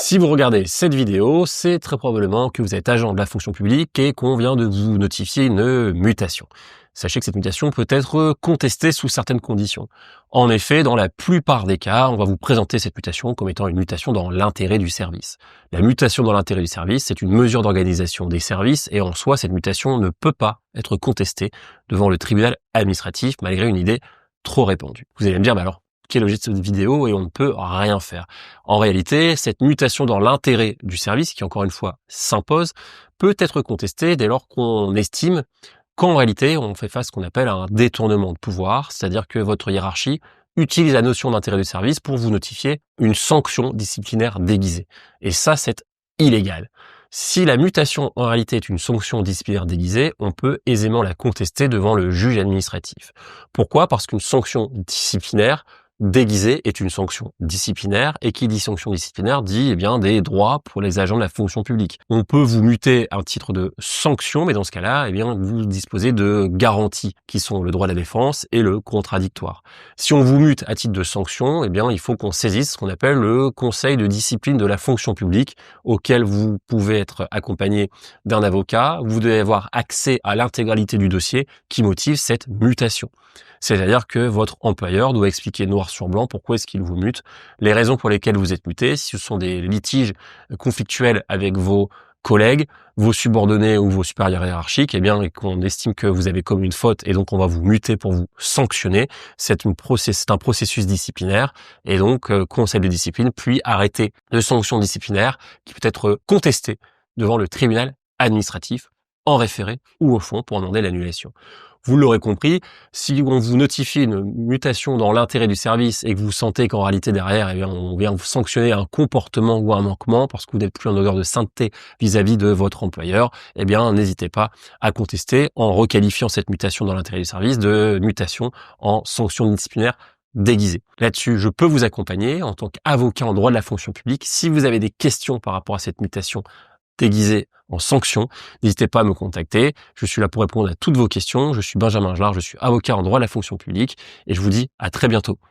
Si vous regardez cette vidéo, c'est très probablement que vous êtes agent de la fonction publique et qu'on vient de vous notifier une mutation. Sachez que cette mutation peut être contestée sous certaines conditions. En effet, dans la plupart des cas, on va vous présenter cette mutation comme étant une mutation dans l'intérêt du service. La mutation dans l'intérêt du service, c'est une mesure d'organisation des services et en soi, cette mutation ne peut pas être contestée devant le tribunal administratif malgré une idée trop répandue. Vous allez me dire, mais alors, quel est l'objet de cette vidéo et on ne peut rien faire. En réalité, cette mutation dans l'intérêt du service, qui encore une fois s'impose, peut être contestée dès lors qu'on estime qu'en réalité, on fait face à ce qu'on appelle un détournement de pouvoir, c'est-à-dire que votre hiérarchie utilise la notion d'intérêt du service pour vous notifier une sanction disciplinaire déguisée. Et ça, c'est illégal. Si la mutation en réalité est une sanction disciplinaire déguisée, on peut aisément la contester devant le juge administratif. Pourquoi ? Parce qu'une sanction disciplinaire déguisée est une sanction disciplinaire et qui dit sanction disciplinaire dit des droits pour les agents de la fonction publique. On peut vous muter à un titre de sanction, mais dans ce cas-là, vous disposez de garanties qui sont le droit de la défense et le contradictoire. Si on vous mute à titre de sanction, il faut qu'on saisisse ce qu'on appelle le conseil de discipline de la fonction publique auquel vous pouvez être accompagné d'un avocat. Vous devez avoir accès à l'intégralité du dossier qui motive cette mutation. C'est-à-dire que votre employeur doit expliquer noir sur blanc pourquoi est-ce qu'il vous mute, les raisons pour lesquelles vous êtes muté, si ce sont des litiges conflictuels avec vos collègues, vos subordonnés ou vos supérieurs hiérarchiques, et qu'on estime que vous avez commis une faute et donc on va vous muter pour vous sanctionner. C'est un processus disciplinaire et donc conseil de discipline puis arrêté de sanction disciplinaire qui peut être contesté devant le tribunal administratif en référé ou au fond pour demander l'annulation. Vous l'aurez compris, si on vous notifie une mutation dans l'intérêt du service et que vous sentez qu'en réalité derrière, on vient vous sanctionner un comportement ou un manquement parce que vous n'êtes plus en odeur de sainteté vis-à-vis de votre employeur, n'hésitez pas à contester en requalifiant cette mutation dans l'intérêt du service de mutation en sanction disciplinaire déguisée. Là-dessus, je peux vous accompagner en tant qu'avocat en droit de la fonction publique. Si vous avez des questions par rapport à cette mutation déguisé en sanction, n'hésitez pas à me contacter. Je suis là pour répondre à toutes vos questions. Je suis Benjamin Gelard, je suis avocat en droit de la fonction publique et je vous dis à très bientôt.